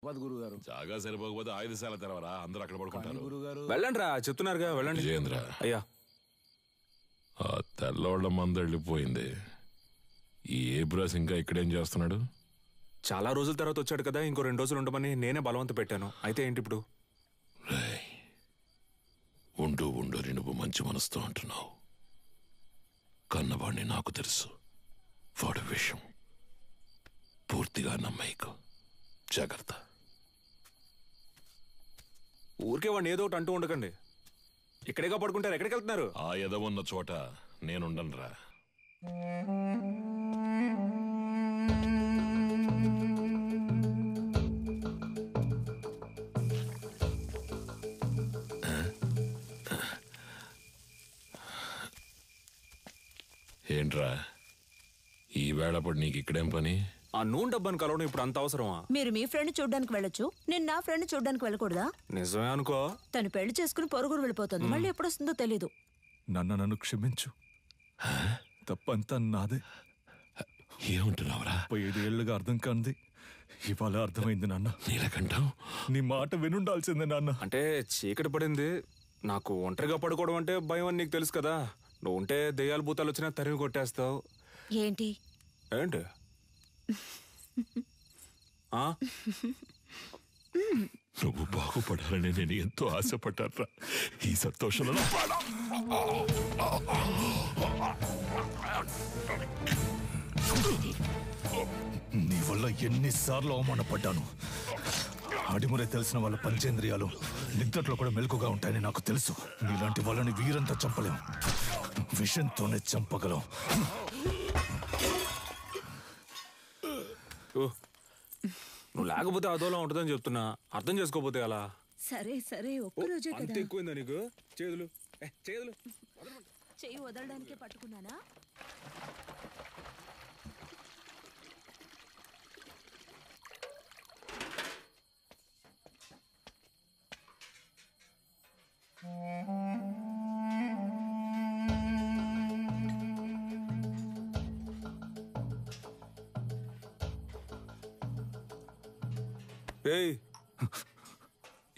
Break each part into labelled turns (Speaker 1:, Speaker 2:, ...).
Speaker 1: గురుగారు
Speaker 2: జాగా సరిపోకపోతే ఆయుధశాల తెరవరా, అందరూ అక్కడ పడుకుంటారు.
Speaker 1: గురుగారు
Speaker 3: వెళ్ళండి రా, చెప్తున్నారుగా వెళ్ళండి.
Speaker 2: విజయేంద్ర,
Speaker 3: అయ్యా
Speaker 2: ఆ తెల్లోళ్ళ మంద వెళ్ళిపోయింది. ఈ ఏబ్రాస్ ఇంకా ఇక్కడేం చేస్తున్నాడు?
Speaker 3: చాలా రోజుల తర్వాత వచ్చాడు కదా, ఇంకో 2 రోజులు ఉండమని నేనే బలవంత పెట్టాను. అయితే ఏంటి ఇప్పుడు?
Speaker 2: ఉండు ఉండు నువ్వు మంచి మనసుతో అంటున్నావు. కన్నవాడిని నాకు తెలుసు. వాడి విషయం పూర్తిగా నమ్మేకు. జాగ్రత్త.
Speaker 3: ఊరికే వాడిని ఏదో ఒకటి అంటూ ఉండకండి. ఇక్కడేగా పడుకుంటారు, ఎక్కడికి వెళ్తున్నారు?
Speaker 2: ఆ ఎదవున్న చోట నేనుండనురా. ఏంట్రా ఈ వేళప్పుడు నీకు ఇక్కడేం పని?
Speaker 3: ఆ నూనె డబ్బాను కలవడం ఇప్పుడు అంత అవసరమా?
Speaker 4: మీరు మీ ఫ్రెండ్ చూడ్డానికి వెళ్ళొచ్చు, నేను నా ఫ్రెండ్ చూడ్డానికి వెళ్ళకూడదా?
Speaker 3: నిజమే అనుకో.
Speaker 4: తను పెళ్లి చేసుకుని పొరుగురు వెళ్ళిపోతుంది, మళ్ళీ ఎప్పుడు వస్తుందో తెలీదు.
Speaker 5: నన్ను క్షమించు, తప్పంతా నాదే.
Speaker 2: ఏమంటున్నావురా?
Speaker 5: 5 ఏళ్లుగా అర్థం కాంది ఇవాళ అర్థమైంది నాన్న.
Speaker 2: నీలకంఠం,
Speaker 5: నీ మాట వినుండాల్సిందే నాన్న.
Speaker 3: అంటే చీకటి పడింది, నాకు ఒంటరిగా పడుకోవడం అంటే భయం అని నీకు తెలుసు కదా. నువ్వు ఉంటే దెయ్యాలు భూతాలు వచ్చినా తరిమి కొట్టేస్తావు.
Speaker 4: ఏంటి
Speaker 3: ఏంటి
Speaker 2: నువ్వు బాగుపడాలని నేను ఎంతో ఆశపడ్డారా. ఈ సంతోషంలో
Speaker 5: నీ వల్ల ఎన్నిసార్లు అవమానపడ్డాను. అడిమురే తెలిసిన వాళ్ళ పంచేంద్రియాలు నిద్రలో కూడా మెలకుగా ఉంటాయని నాకు తెలుసు. నీలాంటి వాళ్ళని వీరంతా చంపలేం, విషంతోనే చంపగలం.
Speaker 3: నువ్వు లేకపోతే అదోలా ఉంటుందని చెప్తున్నా, అర్థం చేసుకోపోతే అలా.
Speaker 4: సరే సరే, ఒక్కరోజే
Speaker 3: అంత
Speaker 4: కదా.
Speaker 3: ఎక్కువైందా నీకు? చేతులు చేతులు
Speaker 4: చెయ్యి వదలడానికే పట్టుకున్నానా?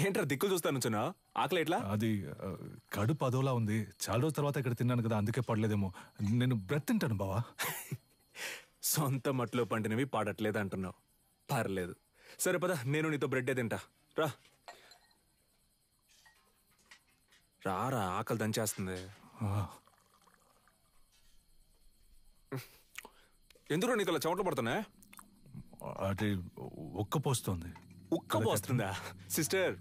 Speaker 3: ఏంట్రా దిక్కులు చూస్తాను చిన్న? ఆకలి ఎట్లా?
Speaker 5: అది కడుపు అదోలా ఉంది. చాలా రోజుల తర్వాత ఇక్కడ తిన్నాను కదా, అందుకే పడలేదేమో. నేను బ్రెత్ తింటాను బావా.
Speaker 3: సొంత మట్లో పండినవి పాడట్లేదు అంటున్నావు. పర్లేదు, సరే పద, నేను నీతో బ్రెడ్డే తింటా. రా రారా, ఆకలి దంచేస్తుంది. ఎందుకు నీకు అలా చెమటలు పడుతున్నా?
Speaker 5: అది ఉక్కపోస్తుంది.
Speaker 3: ఉక్కపోస్తుందా? Sister,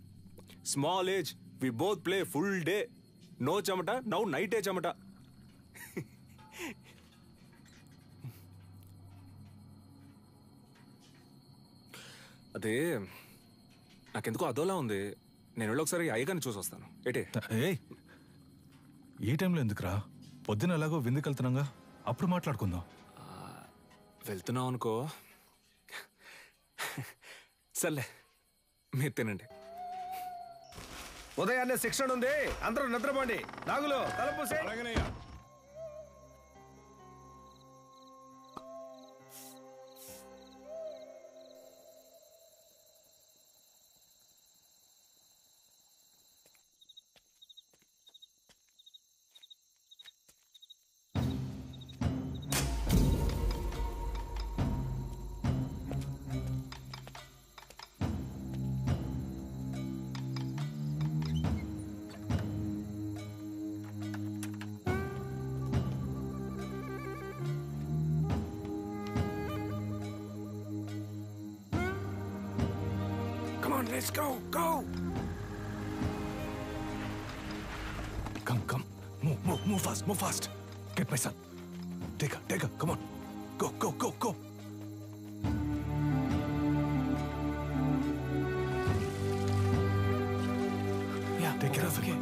Speaker 3: small age, we both play full day. No చెమట, నౌ నైటే చెమట. అదే నాకెందుకో అదోలా ఉంది. నేను వెళ్ళి ఒకసారి అయ్యగారిని చూసి వస్తాను. ఏటే?
Speaker 5: ఏ టైంలో ఎందుకురా? పొద్దున ఎలాగో విందుకు వెళ్తున్నాగా, అప్పుడు మాట్లాడుకుందాం.
Speaker 3: వెళ్తున్నావు అనుకో. సర్లే, మీరు తినండి.
Speaker 1: ఉదయాన్నే శిక్షణ ఉంది, అందరూ నిద్రపోండి. నాగులు తలపూసే.
Speaker 3: Let's go, go!
Speaker 5: Come. Move fast. Get my son. Take her, come on. Go. Yeah, take care of him.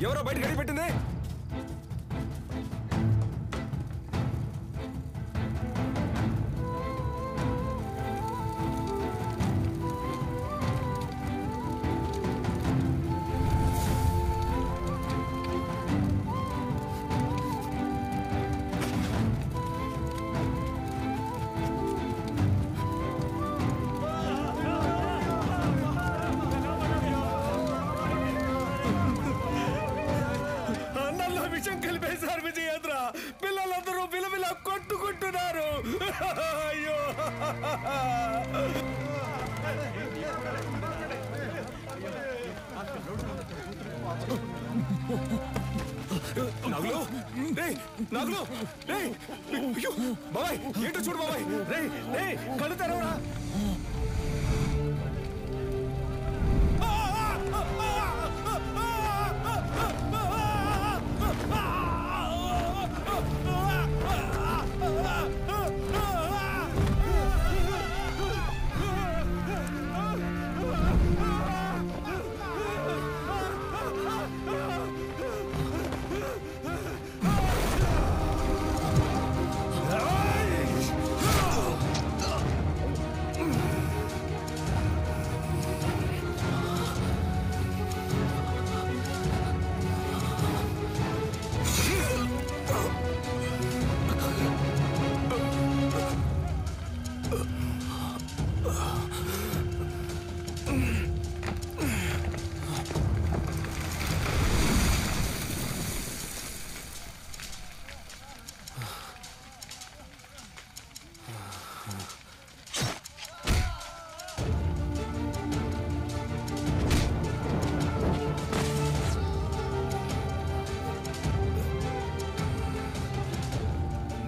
Speaker 3: ఎవరో బయట గడి పెట్టింది? నాగులు రేయ్ నాగులు రేయ్ అయ్యో బాబాయ్ ఏంటో చూడు బాబాయ్
Speaker 1: రేయ్ రేయ్ కళ్ళు తెరవరా.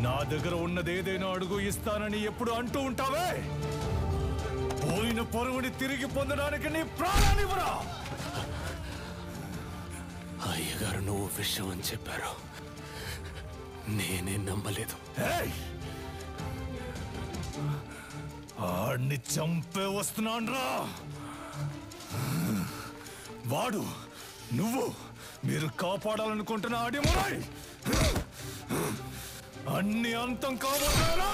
Speaker 5: నా దగ్గర ఉన్నది ఏదైనా అడుగు ఇస్తానని ఎప్పుడు అంటూ ఉంటావే. పోయిన పరువుని తిరిగి పొందడానికి నీ ప్రాణాన్నివ్వరా.
Speaker 3: అయ్యగారు నువ్వు విషయం అని చెప్పారు, నేనే నమ్మలేదు.
Speaker 5: ఆడిని చంపే వస్తున్నాన్రా. వాడు నువ్వు మీరు కాపాడాలనుకుంటున్న ఆడిమురై అన్ని అంతం కాబోతారా.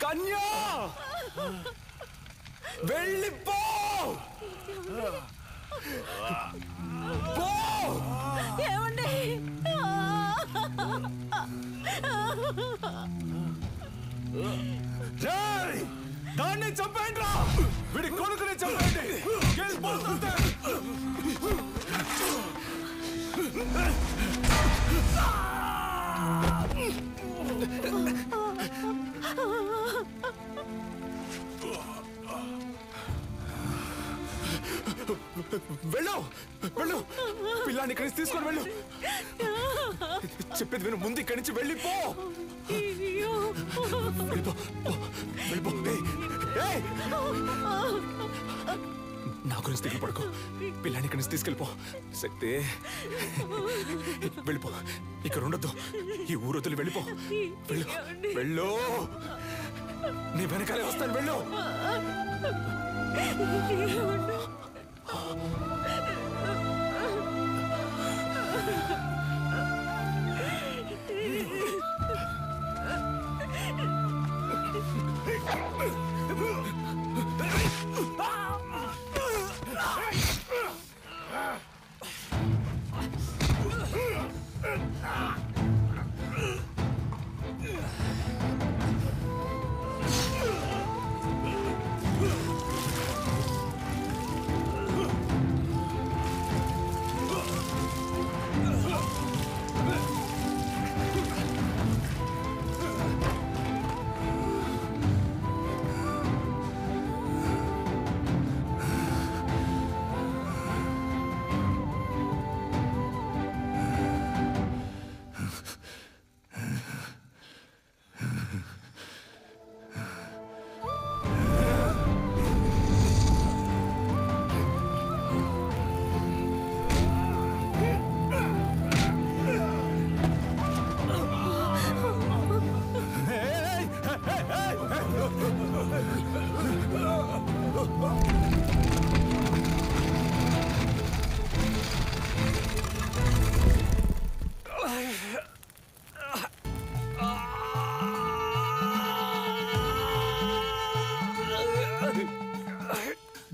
Speaker 3: కన్యా వెళ్ళిపో.
Speaker 4: ఏమండి?
Speaker 5: దాన్ని చంపేయండి రా. వీడి కొడుకుని చంపేయండి. వెళ్ళిపోతుంటే
Speaker 3: వెళ్ళు వెళ్ళు, పిల్లాన్ని ఇక్కడి నుంచి తీసుకొని వెళ్ళు. చెప్పేది విను, ముందు ఇక్కడి నుంచి వెళ్ళిపో. వెళ్ళిపో వెళ్ళిపో. ఏయ్, నా గురించి దిగులు పడుకో. పిల్లాన్ని ఇక్కడి నుంచి తీసుకెళ్ళిపో. శక్తి వెళ్ళిపో, ఇక్కడ ఉండొద్దు. ఈ ఊరు వదిలి వెళ్ళిపో. వెళ్ళు వెళ్ళు, నీ వెనకాలే వస్తాను. వెళ్ళు.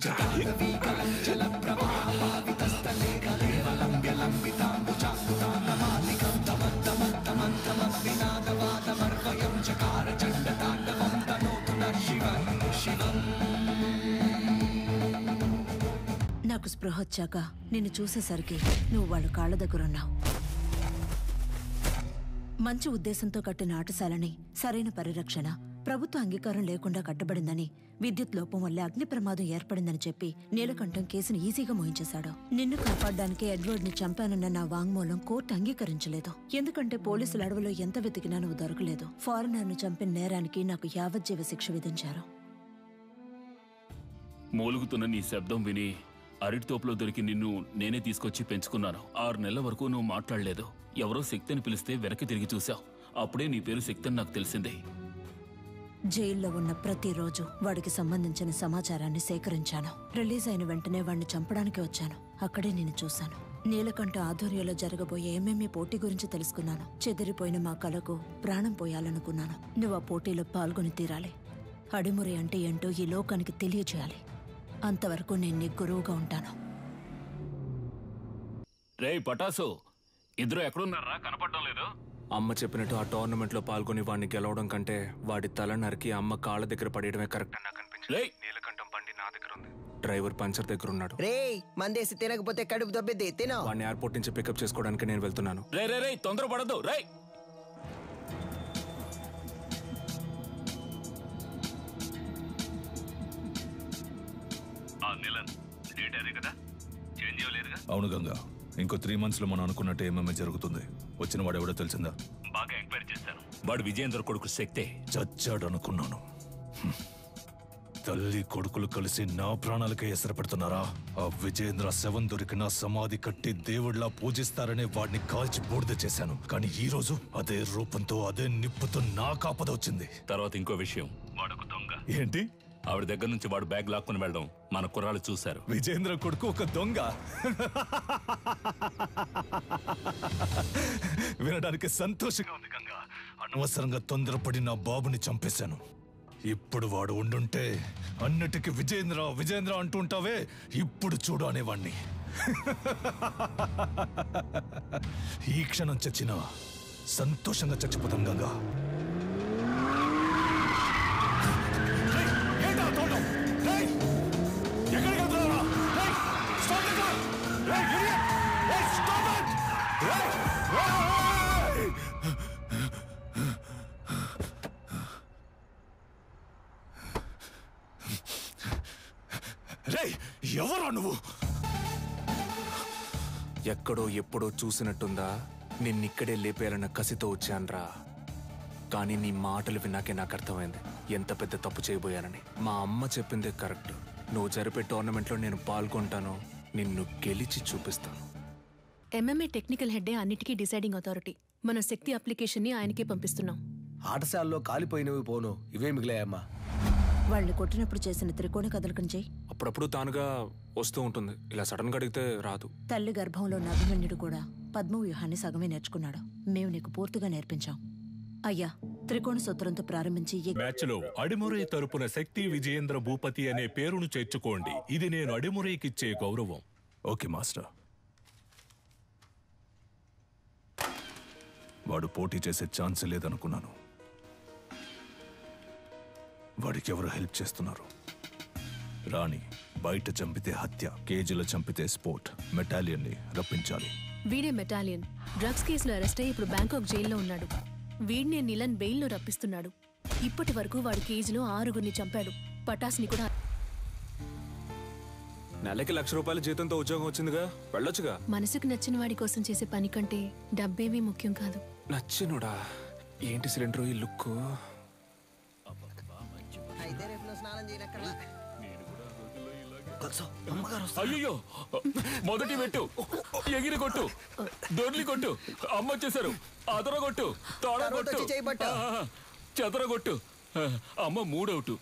Speaker 4: నాకు స్పృహ వచ్చాక నిన్ను చూసేసరికి నువ్వు వాళ్ళ కాళ్ళ దగ్గర ఉన్నావు. మంచి ఉద్దేశంతో కట్టిన ఆటశాలని సరైన పరిరక్షణ, ప్రభుత్వ అంగీకారం లేకుండా కట్టబడిందని, విద్యుత్ లోపం వల్ల అగ్ని ప్రమాదం ఏర్పడిందని చెప్పి నీలకంఠం కేసును ఈజీగా మోయించేశాడు. నిన్ను కాపాడడానికి ఎడ్వర్డ్ ని చంపానన్న నా వాంగ్మూలం కోర్టు అంగీకరించలేదు. ఎందుకంటే పోలీసుల అడవిలో ఎంత వెతికినా నువ్వు దొరకలేదు. ఫారినర్ ను చంపిన నేరానికి నాకు యావజ్జీవ శిక్ష విధించారు.
Speaker 6: మూలుగుతున్న నీ శబ్దం విని అరటితోపులో దొరికి నిన్ను నేనే తీసుకొచ్చి పెంచుకున్నాను. 6 నెలల వరకు నువ్వు మాట్లాడలేదు. ఎవరో శక్తిని పిలిస్తే వెనక్కి తిరిగి చూశావు. అప్పుడే నీ పేరు శక్తి అని నాకు తెలిసింది.
Speaker 4: జైల్లో ఉన్న ప్రతిరోజు వాడికి సంబంధించిన సమాచారాన్ని సేకరించాను. రిలీజ్ అయిన వెంటనే వాడిని చంపడానికి వచ్చాను. అక్కడే నేను చూశాను. నీలకంఠ ఆధ్వర్యంలో జరగబోయే ఎంఎంఏ పోటీ గురించి తెలుసుకున్నాను. చెదిరిపోయిన మా కళకు ప్రాణం పోయాలనుకున్నాను. నువ్వు ఆ పోటీలో పాల్గొని తీరాలి. అడిమురి అంటే ఏంటో ఈ లోకానికి తెలియజేయాలి. అంతవరకు నేను నీ గురువుగా ఉంటాను.
Speaker 6: రేయ్ పటాసు, ఇద్దరు ఎక్కడున్నారా? కనపడడం లేదు.
Speaker 3: అమ్మ చెప్పినట్టు ఆ టోర్నమెంట్ లో పాల్గొని వాడిని గెలవడం కంటే వాడి తల నరికి అమ్మ కాళ్ళ దగ్గర పడేయడమే కరెక్ట్ అని నాకు అనిపించింది. నీలకంఠం బండి నా దగ్గర ఉంది. డ్రైవర్ పంచర్ దగ్గర ఉన్నాడు.
Speaker 7: రేయ్ మందేసి తినకపోతే కడుపు దొబ్బిద్ది. తినో.
Speaker 3: వాడిని ఎయిర్పోర్ట్ నుంచి పికప్ చేసుకోవడానికి నేను వెళ్తున్నాను.
Speaker 6: రే తొందర పడద్దు. రే
Speaker 5: అవును గంగా, ఇంకో 3 months లో మనం అనుకున్నట్టు ఏమేమి జరుగుతుంది. వచ్చిన వాడు ఎవడో తెలిసిందా?
Speaker 6: బాగా ఎంక్వైరీ చేశాను. వాడు విజయేంద్ర కొడుకు శక్తే.
Speaker 5: చచ్చాడు అనుకున్నాను. తల్లి కొడుకులు కలిసి నా ప్రాణాలకే ఎసరు పెడుతున్నారా? ఆ విజయేంద్ర శవం దొరికిన సమాధి కట్టి దేవుళ్లా పూజిస్తారనే వాడిని కాల్చి బూడిద చేశాను. కానీ ఈ రోజు అదే రూపంతో అదే నిప్పుతో నా కాపద వచ్చింది.
Speaker 6: తర్వాత ఇంకో విషయం, వాడొక దొంగ.
Speaker 5: ఏంటి?
Speaker 6: ఆవిడ దగ్గర నుంచి వాడు బ్యాగ్ లాక్కుని వెళ్ళడం మన కుర్రాళ్ళు చూశారు.
Speaker 5: విజేంద్ర కొడుకు ఒక దొంగ? వినడానికి సంతోషంగా ఉంది గంగా. అనవసరంగా తొందరపడి నా బాబుని చంపేశాను. ఇప్పుడు వాడు ఉండుంటే అన్నిటికీ విజేంద్ర విజేంద్ర అంటుంటావే, ఇప్పుడు చూడు అనేవాణ్ణి. ఈ క్షణం చచ్చినా సంతోషంగా చచ్చిపోతాం గంగా. ఎవరా నువ్వు?
Speaker 3: ఎక్కడో ఎప్పుడో చూసినట్టుందా? నిన్నిక్కడే లేపేయాలన్న కసితో వచ్చాన్రా. కానీ నీ మాటలు విన్నాకే నాకు అర్థమైంది ఎంత పెద్ద తప్పు చేయబోయానని. మా అమ్మ చెప్పిందే కరెక్ట్. నువ్వు జరిపే టోర్నమెంట్లో నేను పాల్గొంటాను, నిన్ను గెలిచి చూపిస్తాను.
Speaker 8: ఎంఎంఏ టెక్నికల్ హెడ్డే అన్నిటికీ డిసైడింగ్ అథారిటీ. మన శక్తి అప్లికేషన్ ని ఆయనకే పంపిస్తున్నాం.
Speaker 1: ఆటశాలలో కాలిపోయినవి పోను, ఇవే మిగిలాయమ్మా.
Speaker 4: వాళ్ళని కొట్టినప్పుడు చేసిన త్రికోణ కదలికం చేయి.
Speaker 3: అప్పుడప్పుడు తానుగా వస్తూ ఉంటుంది, ఇలా సడన్ గా అడిగితే రాదు.
Speaker 4: తల్లి గర్భంలో ఉన్న అభిమన్యుడు కూడా పద్మవ్యూహాన్ని సగమే నేర్చుకున్నాడు. మేము నీకు పూర్తిగా నేర్పించాం. అయ్యా, త్రికోణ సూత్రంతో ప్రారంభించి
Speaker 2: మ్యాచ్ లో అడిమురై తరపున శక్తి విజయేంద్ర భూపతి అనే పేరును చేర్చుకోండి. ఇది నేను అడిమురైకిచ్చే గౌరవం.
Speaker 5: Okay master. వాడు పోటీ చేసే ఛాన్స్ లేదనుకున్నాను. వాడికి ఎవరు హెల్ప్ చేస్తున్నారు? రాణి బయట చంపితే హత్య, కేజీలో చంపితే స్పోర్ట్. మెటాలియన్ ని రప్పించాలి.
Speaker 8: వీడే మెటాలియన్. డ్రగ్స్ కేసులో అరెస్ట్ అయ్యి ఇప్పుడు బ్యాంకాక్ జైల్లో ఉన్నాడు. వీడినే నిలన్ బెయిల్లో రప్పిస్తున్నాడు. ఇప్పటి వరకు వాడు కేజీలో 6గురిని చంపాడు. పటాస్ని కూడా.
Speaker 3: నెలకి ₹1,00,000 జీతంతో ఉద్యోగం వచ్చిందిగా, వెళ్ళొచ్చుగా.
Speaker 8: మనసుకు నచ్చిన వాడి కోసం చేసే పని కంటే డబ్బేమీ ముఖ్యం కాదు.
Speaker 3: నచ్చినుడా? ఏంటి సిలిండర్ ఈ లుక్?
Speaker 7: అయితే రేపు నువ్వు స్నానం చేయనక్కర్లా.
Speaker 6: అయ్యో, మొదటి పెట్టు, ఎగిరి కొట్టు, దొర్లి కొట్టు, అమ్మ వచ్చేసారు, అదర కొట్టు, తోడ కొట్టు, చెదర కొట్టు. అమ్మ 3 అవుట్.